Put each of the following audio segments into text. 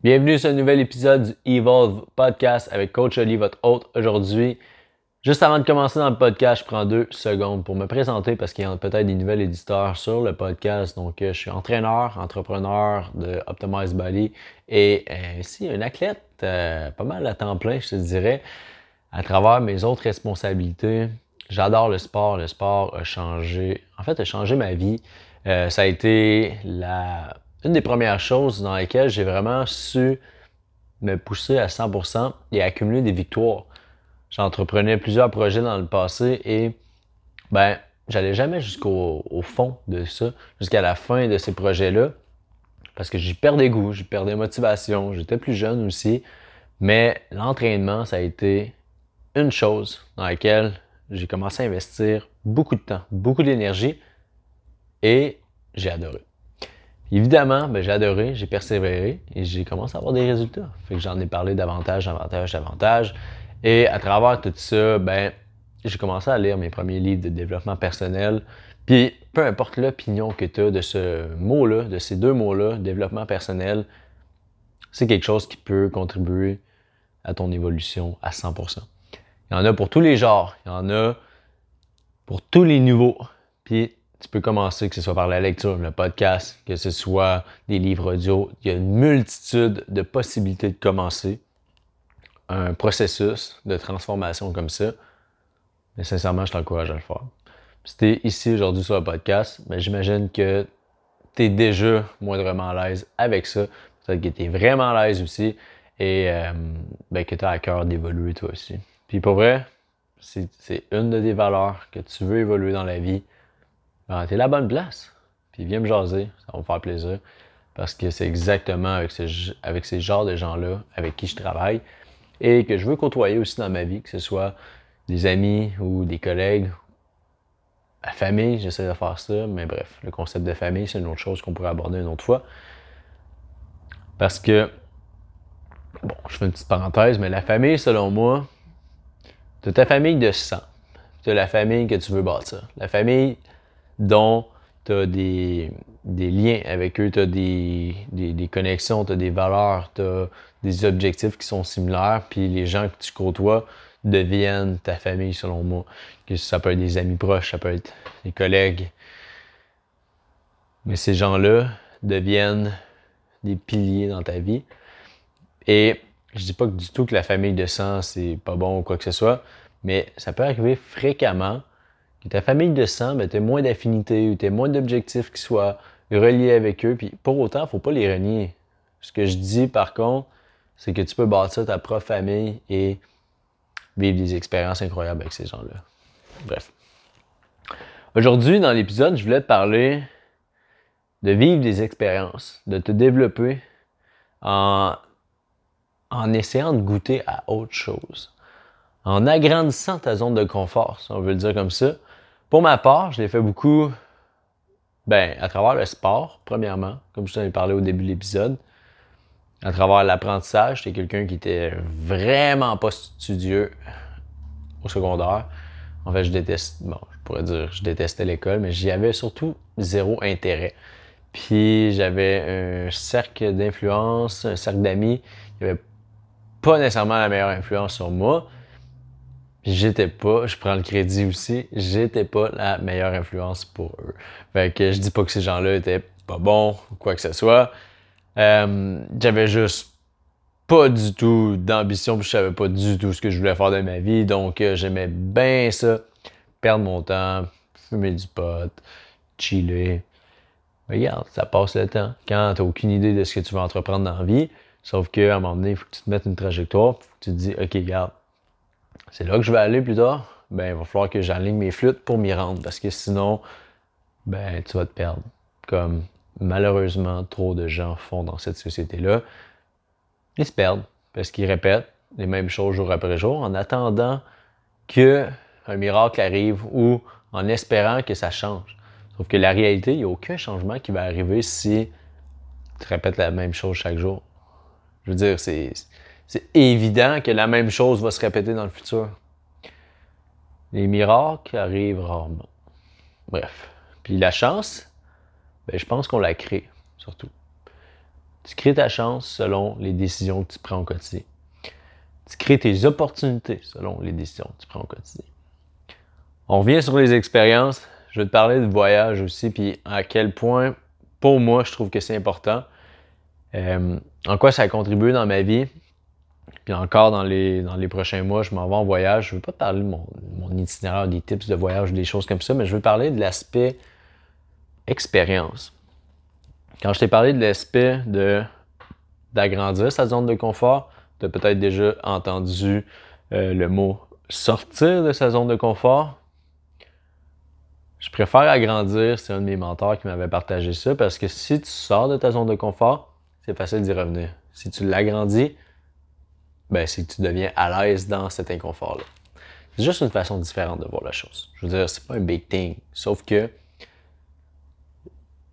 Bienvenue sur un nouvel épisode du Evolve Podcast avec Coach Oli, votre hôte aujourd'hui. Juste avant de commencer dans le podcast, je prends 2 secondes pour me présenter parce qu'il y a peut-être des nouvelles éditeurs sur le podcast. Donc, je suis entraîneur, entrepreneur de Optimize Body et ainsi un athlète pas mal à temps plein, je te dirais, à travers mes autres responsabilités. J'adore le sport. Le sport a changé ma vie. Ça a été une des premières choses dans lesquelles j'ai vraiment su me pousser à 100% et accumuler des victoires. J'entreprenais plusieurs projets dans le passé et j'allais jamais jusqu'au fond de ça, jusqu'à la fin de ces projets-là, parce que j'y perdais goût, j'y perdais motivation, j'étais plus jeune aussi, mais l'entraînement, ça a été une chose dans laquelle j'ai commencé à investir beaucoup de temps, beaucoup d'énergie et j'ai adoré. Évidemment, j'ai adoré, j'ai persévéré et j'ai commencé à avoir des résultats. Fait que j'en ai parlé davantage. Et à travers tout ça, j'ai commencé à lire mes premiers livres de développement personnel. Puis, peu importe l'opinion que tu as de ce mot-là, de ces 2 mots-là, développement personnel, c'est quelque chose qui peut contribuer à ton évolution à 100%. Il y en a pour tous les genres, il y en a pour tous les niveaux. Puis, tu peux commencer, que ce soit par la lecture, le podcast, que ce soit des livres audio. Il y a une multitude de possibilités de commencer un processus de transformation comme ça. Mais sincèrement, je t'encourage à le faire. Si tu es ici aujourd'hui sur le podcast, j'imagine que tu es déjà moindrement à l'aise avec ça. Peut-être que tu es vraiment à l'aise aussi et que tu as à cœur d'évoluer toi aussi. Puis pour vrai, c'est une de tes valeurs que tu veux évoluer dans la vie. T'es la bonne place. Puis viens me jaser, ça va me faire plaisir. Parce que c'est exactement avec ces genres de gens-là avec qui je travaille et que je veux côtoyer aussi dans ma vie, que ce soit des amis ou des collègues. La famille, j'essaie de faire ça, mais bref, le concept de famille, c'est une autre chose qu'on pourrait aborder une autre fois. Parce que, je fais une petite parenthèse, mais la famille, selon moi, t'as ta famille de sang. T'as la famille que tu veux bâtir. La famille dont tu as des liens avec eux, tu as des connexions, tu as des valeurs, tu as des objectifs qui sont similaires, puis les gens que tu côtoies deviennent ta famille selon moi. Que ça peut être des amis proches, ça peut être des collègues. Mais ces gens-là deviennent des piliers dans ta vie. Et je dis pas du tout que la famille de sang, c'est pas bon ou quoi que ce soit, mais ça peut arriver fréquemment que ta famille de sang, tu as moins d'affinités ou tu as moins d'objectifs qui soient reliés avec eux. Puis pour autant, il ne faut pas les renier. Ce que je dis par contre, c'est que tu peux bâtir ta propre famille et vivre des expériences incroyables avec ces gens-là. Bref. Aujourd'hui, dans l'épisode, je voulais te parler de vivre des expériences, de te développer en essayant de goûter à autre chose, en agrandissant ta zone de confort, si on veut le dire comme ça. Pour ma part, je l'ai fait beaucoup à travers le sport, premièrement, comme je t'en ai parlé au début de l'épisode. À travers l'apprentissage, j'étais quelqu'un qui était vraiment pas studieux au secondaire. En fait, je détestais l'école, mais j'y avais surtout 0 intérêt. Puis j'avais un cercle d'influence, un cercle d'amis qui n'avaient pas nécessairement la meilleure influence sur moi. Je prends le crédit aussi, j'étais pas la meilleure influence pour eux. Fait que je dis pas que ces gens-là étaient pas bons ou quoi que ce soit. J'avais juste pas du tout d'ambition, puis je savais pas du tout ce que je voulais faire de ma vie. Donc j'aimais bien ça, perdre mon temps, fumer du pot, chiller. Regarde, ça passe le temps. Quand t'as aucune idée de ce que tu veux entreprendre dans la vie, sauf qu'à un moment donné, il faut que tu te mettes une trajectoire, il faut que tu te dis, OK, regarde, c'est là que je vais aller plus tard, il va falloir que j'aligne mes flûtes pour m'y rendre, parce que sinon, tu vas te perdre. Comme malheureusement, trop de gens font dans cette société-là. Ils se perdent, parce qu'ils répètent les mêmes choses jour après jour, en attendant qu'un miracle arrive ou en espérant que ça change. Sauf que la réalité, il n'y a aucun changement qui va arriver si tu répètes la même chose chaque jour. Je veux dire, c'est évident que la même chose va se répéter dans le futur. Les miracles arrivent rarement. Bref. Puis la chance, je pense qu'on la crée, surtout. Tu crées ta chance selon les décisions que tu prends au quotidien. Tu crées tes opportunités selon les décisions que tu prends au quotidien. On revient sur les expériences. Je vais te parler de voyage aussi, puis à quel point, pour moi, je trouve que c'est important. En quoi ça a contribué dans ma vie. Puis encore dans les prochains mois, je m'en vais en voyage. Je ne veux pas te parler de mon itinéraire, des tips de voyage, des choses comme ça, mais je veux parler de l'aspect expérience. Quand je t'ai parlé de l'aspect d'agrandir sa zone de confort, tu as peut-être déjà entendu le mot sortir de sa zone de confort. Je préfère agrandir, c'est un de mes mentors qui m'avait partagé ça, parce que si tu sors de ta zone de confort, c'est facile d'y revenir. Si tu l'agrandis, ben c'est que tu deviens à l'aise dans cet inconfort-là. C'est juste une façon différente de voir la chose. Je veux dire, c'est pas un big thing, sauf que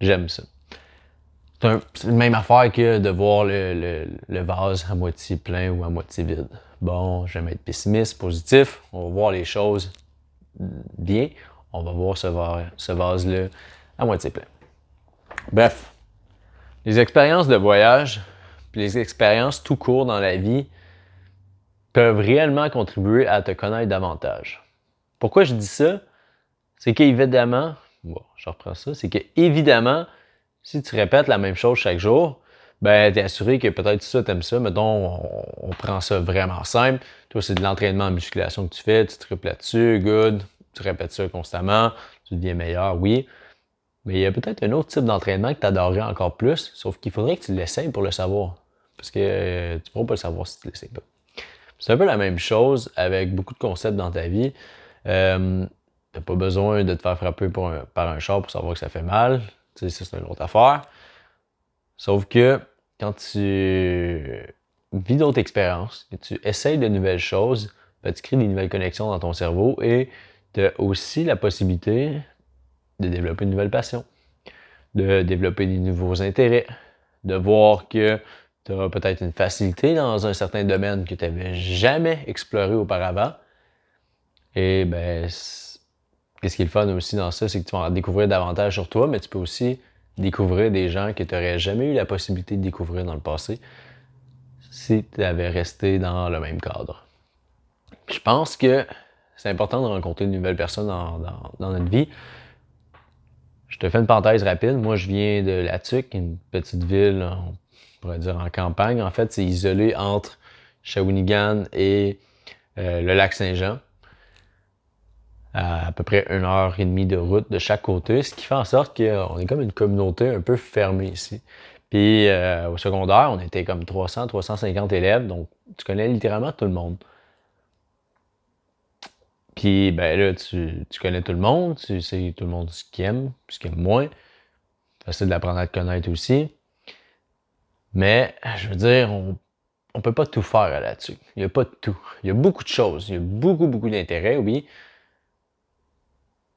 j'aime ça. C'est la même affaire que de voir le vase à moitié plein ou à moitié vide. Bon, j'aime être pessimiste, positif, on va voir les choses bien, on va voir ce vase-là à moitié plein. Bref, les expériences de voyage, puis les expériences tout court dans la vie peuvent réellement contribuer à te connaître davantage. Pourquoi je dis ça? C'est qu'évidemment, bon, je reprends ça, c'est qu'évidemment, si tu répètes la même chose chaque jour, ben, t'es assuré que peut-être ça, t'aimes ça. Mettons, on prend ça vraiment simple. Toi, c'est de l'entraînement en musculation que tu fais, tu tripes là-dessus, good. Tu répètes ça constamment, tu deviens meilleur, oui. Mais il y a peut-être un autre type d'entraînement que tu adorerais encore plus, sauf qu'il faudrait que tu l'essayes pour le savoir. Parce que tu ne pourras pas le savoir si tu ne l'essayes pas. C'est un peu la même chose avec beaucoup de concepts dans ta vie. Tu n'as pas besoin de te faire frapper par un char pour savoir que ça fait mal. Tu sais, ça, c'est une autre affaire. Sauf que quand tu vis d'autres expériences, que tu essayes de nouvelles choses, ben, tu crées des nouvelles connexions dans ton cerveau et tu as aussi la possibilité de développer une nouvelle passion, de développer des nouveaux intérêts, de voir que tu auras peut-être une facilité dans un certain domaine que tu n'avais jamais exploré auparavant. Et ben, qu'est-ce qui est le fun aussi dans ça, c'est que tu vas en découvrir davantage sur toi, mais tu peux aussi découvrir des gens que tu n'aurais jamais eu la possibilité de découvrir dans le passé si tu avais resté dans le même cadre. Je pense que c'est important de rencontrer de nouvelles personnes dans notre vie. Je te fais une parenthèse rapide. Moi, je viens de La Tuque, une petite ville, on pourrait dire en campagne. En fait, c'est isolé entre Shawinigan et le lac Saint-Jean. À peu près 1h30 de route de chaque côté, ce qui fait en sorte qu'on est comme une communauté un peu fermée ici. Puis au secondaire, on était comme 300-350 élèves, donc tu connais littéralement tout le monde. Puis ben là, tu connais tout le monde, tu sais tout le monde ce qu'il aime, ce qu'il aime moins. Facile d'apprendre à te connaître aussi. Mais je veux dire, on peut pas tout faire là-dessus. Il n'y a pas de tout. Il y a beaucoup de choses. Il y a beaucoup d'intérêts, oui.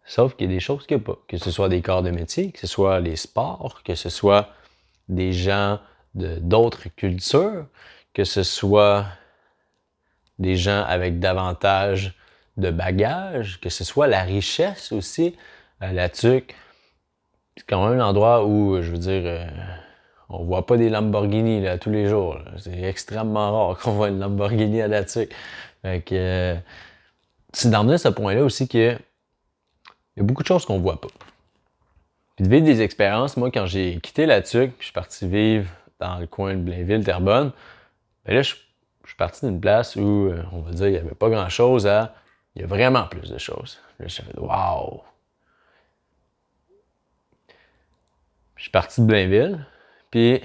Sauf qu'il y a des choses qu'il n'y a pas. Que ce soit des corps de métier, que ce soit les sports, que ce soit des gens d'autres cultures, que ce soit des gens avec davantage de bagages, que ce soit la richesse aussi. La Tuque, c'est quand même un endroit où, je veux dire, on voit pas des Lamborghini là, tous les jours. C'est extrêmement rare qu'on voit une Lamborghini à La Tuque. Fait que, c'est d'emmener ce point-là aussi que il y a beaucoup de choses qu'on voit pas. Puis de vivre des expériences, moi, quand j'ai quitté La Tuque, puis je suis parti vivre dans le coin de Blainville, Terrebonne, ben là, je suis parti d'une place où, on va dire, il n'y avait pas grand-chose à... Il y a vraiment plus de choses. Là, je suis fait « Wow! » Je suis parti de Blainville, puis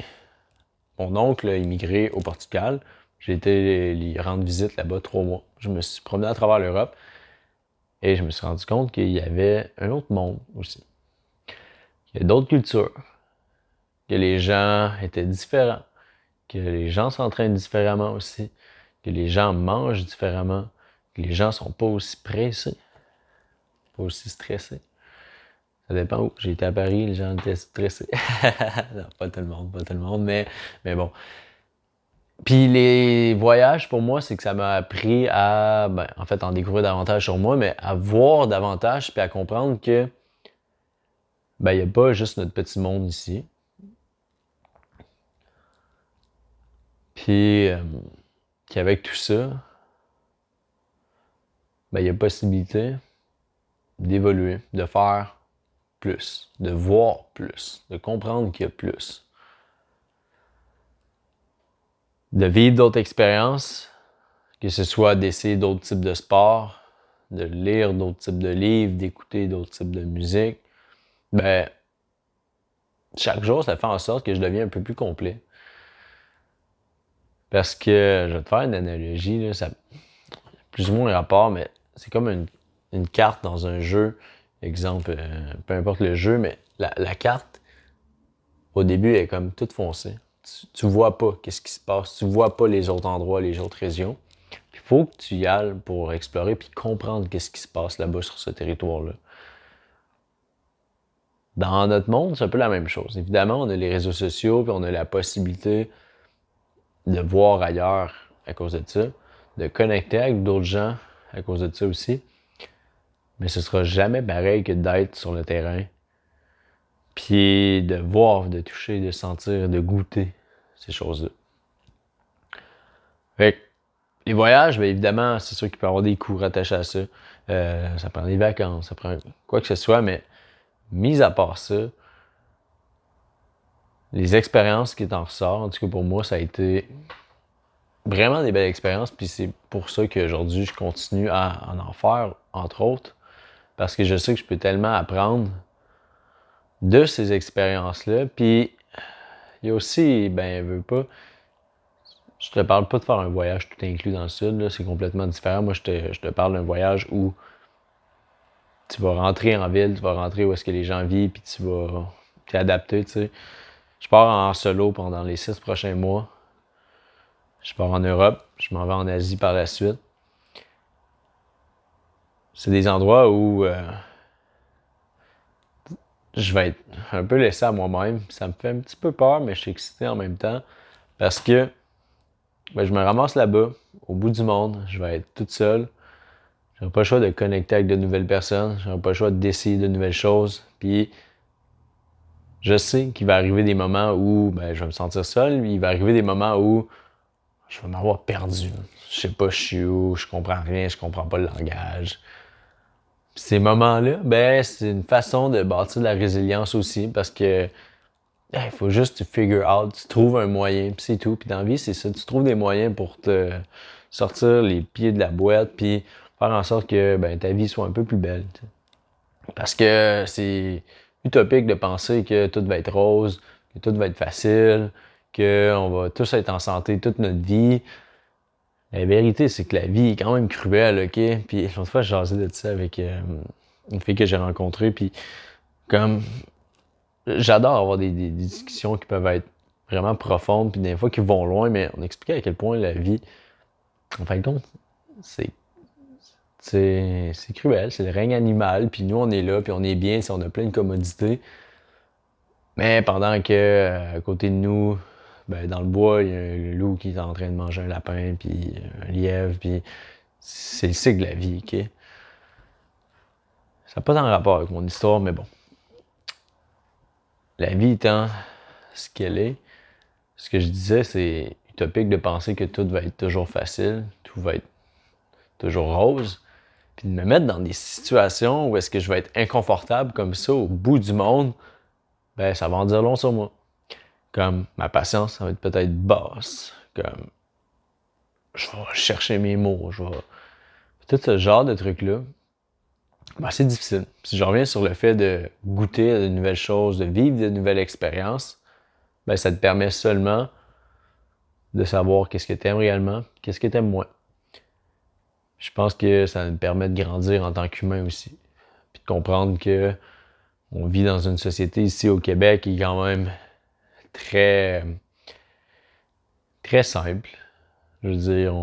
mon oncle a immigré au Portugal. J'ai été lui rendre visite là-bas 3 mois. Je me suis promené à travers l'Europe et je me suis rendu compte qu'il y avait un autre monde aussi. Il y a d'autres cultures, que les gens étaient différents, que les gens s'entraînent différemment aussi, que les gens mangent différemment, que les gens sont pas aussi pressés, pas aussi stressés. Ça dépend où. J'ai été à Paris, les gens étaient stressés. Non, pas tout le monde, mais bon. Puis les voyages, pour moi, c'est que ça m'a appris à, ben, en fait, en découvrir davantage sur moi, mais à voir davantage, puis à comprendre que, ben, il n'y a pas juste notre petit monde ici. Puis qu'avec tout ça, ben, il y a possibilité d'évoluer, de faire plus, de voir plus, de comprendre qu'il y a plus. De vivre d'autres expériences, que ce soit d'essayer d'autres types de sports, de lire d'autres types de livres, d'écouter d'autres types de musique, ben, chaque jour, ça fait en sorte que je deviens un peu plus complet. Parce que, je vais te faire une analogie, là, ça a plus ou moins un rapport, mais c'est comme une carte dans un jeu. Exemple, peu importe le jeu, mais la carte, au début, elle est comme toute foncée. Tu vois pas qu'est-ce qui se passe, tu vois pas les autres endroits, les autres régions. Il faut que tu y ailles pour explorer puis comprendre qu'est-ce qui se passe là-bas sur ce territoire-là. Dans notre monde, c'est un peu la même chose. Évidemment, on a les réseaux sociaux puis on a la possibilité de voir ailleurs à cause de ça, de connecter avec d'autres gens à cause de ça aussi. Mais ce sera jamais pareil que d'être sur le terrain puis de voir, de toucher, de sentir, de goûter ces choses-là. Fait que les voyages, bien évidemment, c'est sûr qu'il peut y avoir des coûts rattachés à ça. Ça prend des vacances, ça prend quoi que ce soit, mais mis à part ça, les expériences qui t'en ressortent, en tout cas pour moi, ça a été vraiment des belles expériences, puis c'est pour ça qu'aujourd'hui, je continue à en faire, entre autres, parce que je sais que je peux tellement apprendre de ces expériences-là, puis il y a aussi, ben, veux pas, je te parle pas de faire un voyage tout inclus dans le sud, là, c'est complètement différent. Moi, je te parle d'un voyage où tu vas rentrer en ville, tu vas rentrer où est-ce que les gens vivent, puis tu vas t'adapter, tu sais. Je pars en solo pendant les 6 prochains mois. Je pars en Europe, je m'en vais en Asie par la suite. C'est des endroits où je vais être un peu laissé à moi-même. Ça me fait un petit peu peur, mais je suis excité en même temps. Parce que ben, je me ramasse là-bas, au bout du monde, je vais être toute seule. J'aurai pas le choix de connecter avec de nouvelles personnes. J'aurai pas le choix d'essayer de nouvelles choses. Puis je sais qu'il va arriver des moments où ben, je vais me sentir seul. Il va arriver des moments où je vais m'avoir perdu. Je sais pas je suis où, je comprends rien, je comprends pas le langage. Puis ces moments-là, ben c'est une façon de bâtir de la résilience aussi parce que il faut juste que tu figure out, tu trouves un moyen, puis c'est tout. Puis dans la vie, c'est ça, tu trouves des moyens pour te sortir les pieds de la boîte, puis faire en sorte que ben, ta vie soit un peu plus belle. T'sais. Parce que c'est utopique de penser que tout va être rose, que tout va être facile, qu'on va tous être en santé toute notre vie. La vérité, c'est que la vie est quand même cruelle, OK? Puis l'autre fois, je jasais de ça avec une fille que j'ai rencontrée, puis comme j'adore avoir des discussions qui peuvent être vraiment profondes, puis des fois qui vont loin, mais on expliquait à quel point la vie, en fin de compte, c'est cruel, c'est le règne animal, puis nous on est là, puis on est bien, on a plein de commodités. Mais pendant que à côté de nous, ben, dans le bois, il y a un loup qui est en train de manger un lapin, puis un lièvre, puis c'est le cycle de la vie, OK? Ça n'a pas tant rapport avec mon histoire, mais bon. La vie étant ce qu'elle est, ce que je disais, c'est utopique de penser que tout va être toujours facile, tout va être toujours rose, puis de me mettre dans des situations où est-ce que je vais être inconfortable comme ça au bout du monde, ben ça va en dire long sur moi. Comme ma patience, ça va être peut-être basse, comme je vais chercher mes mots, je vais... Tout ce genre de trucs-là, ben, c'est difficile. Si je reviens sur le fait de goûter à de nouvelles choses, de vivre de nouvelles expériences, ben ça te permet seulement de savoir qu'est-ce que tu aimes réellement, qu'est-ce que tu aimes moins. Je pense que ça nous permet de grandir en tant qu'humain aussi. Puis de comprendre que on vit dans une société ici au Québec qui est quand même très, très simple. Je veux dire,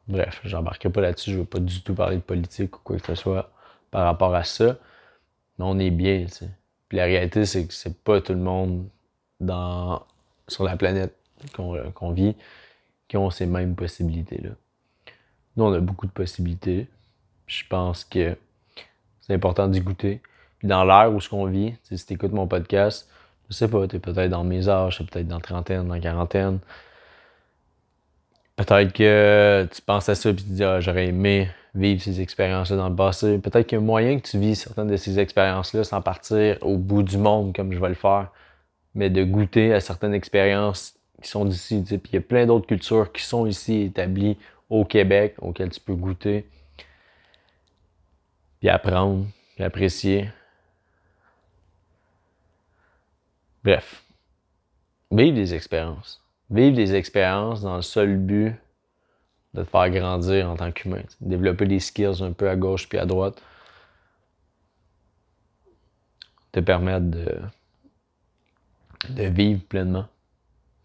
bref, j'embarquerai pas là-dessus, je veux pas du tout parler de politique ou quoi que ce soit par rapport à ça. Mais on est bien, tu sais. Puis la réalité, c'est que c'est pas tout le monde sur la planète qu'on vit qui ont ces mêmes possibilités-là. Nous, on a beaucoup de possibilités. Je pense que c'est important d'y goûter. Puis dans l'ère où ce qu'on vit, si tu écoutes mon podcast, je sais pas, tu es peut-être dans mes âges, tu es peut-être dans la trentaine, dans la quarantaine. Peut-être que tu penses à ça et tu te dis ah, j'aurais aimé vivre ces expériences-là dans le passé. Peut-être qu'il y a moyen que tu vis certaines de ces expériences-là sans partir au bout du monde comme je vais le faire, mais de goûter à certaines expériences qui sont d'ici. Puis il y a plein d'autres cultures qui sont ici établies au Québec auxquelles tu peux goûter, puis apprendre, puis apprécier. Bref, vivre des expériences. Vivre des expériences dans le seul but de te faire grandir en tant qu'humain. Développer des skills un peu à gauche puis à droite. Te permettre de vivre pleinement.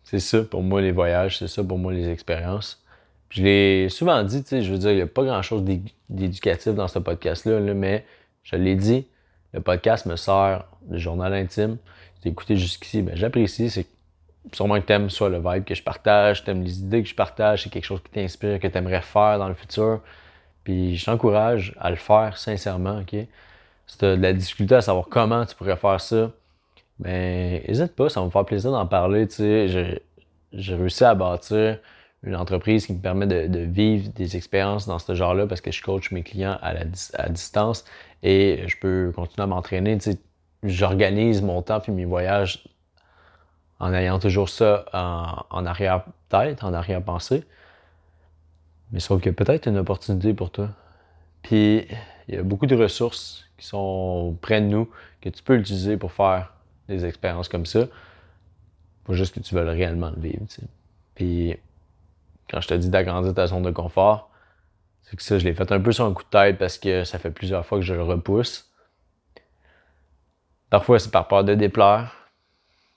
C'est ça pour moi les voyages, c'est ça pour moi les expériences. Puis je l'ai souvent dit, tu sais, je veux dire, il n'y a pas grand-chose d'éducatif dans ce podcast-là, mais je l'ai dit, le podcast me sert de journal intime. Si t'as écouté jusqu'ici, ben j'apprécie. C'est sûrement que t'aimes soit le vibe que je partage, t'aimes les idées que je partage, c'est quelque chose qui t'inspire, que t'aimerais faire dans le futur. Puis je t'encourage à le faire sincèrement, ok? Si t'as de la difficulté à savoir comment tu pourrais faire ça, ben n'hésite pas, ça va me faire plaisir d'en parler, tu sais. J'ai réussi à bâtir une entreprise qui me permet de vivre des expériences dans ce genre-là parce que je coach mes clients à distance et je peux continuer à m'entraîner. Tu sais, j'organise mon temps puis mes voyages en ayant toujours ça en arrière-tête, en arrière-pensée. Mais sauf qu'il y a peut-être une opportunité pour toi. Puis il y a beaucoup de ressources qui sont près de nous que tu peux utiliser pour faire des expériences comme ça. Faut juste que tu veuilles réellement le vivre, tu sais. Puis quand je te dis d'agrandir ta zone de confort, c'est que ça, je l'ai fait un peu sur un coup de tête parce que ça fait plusieurs fois que je le repousse. Parfois, c'est par peur de déplaire.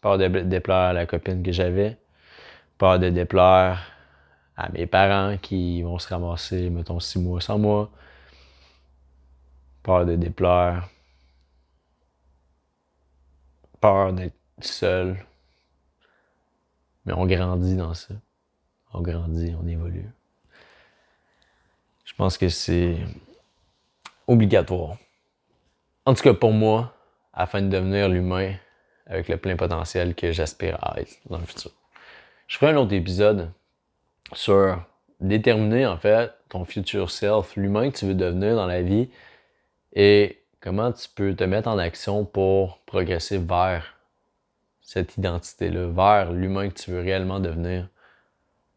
Peur de déplaire à la copine que j'avais. Peur de déplaire à mes parents qui vont se ramasser, mettons, 6 mois sans moi. Peur de déplaire. Peur d'être seul. Mais on grandit dans ça. On grandit, on évolue. Je pense que c'est obligatoire. En tout cas, pour moi, afin de devenir l'humain avec le plein potentiel que j'aspire à être dans le futur. Je ferai un autre épisode sur déterminer, en fait, ton future self, l'humain que tu veux devenir dans la vie et comment tu peux te mettre en action pour progresser vers cette identité-là, vers l'humain que tu veux réellement devenir.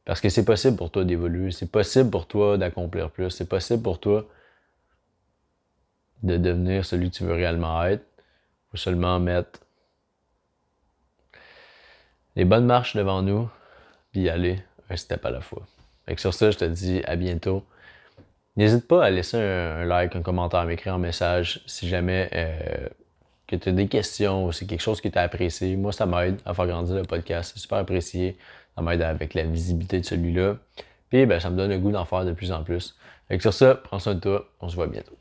Parce que c'est possible pour toi d'évoluer, c'est possible pour toi d'accomplir plus, c'est possible pour toi de devenir celui que tu veux réellement être. Il faut seulement mettre les bonnes marches devant nous, puis y aller un step à la fois. Fait que sur ça, je te dis à bientôt. N'hésite pas à laisser un like, un commentaire, à m'écrire un message si jamais que tu as des questions ou c'est quelque chose que tu as apprécié. Moi, ça m'aide à faire grandir le podcast. C'est super apprécié. Ça m'aide avec la visibilité de celui-là. Puis, ben, ça me donne le goût d'en faire de plus en plus. Fait que sur ça, prends soin de toi. On se voit bientôt.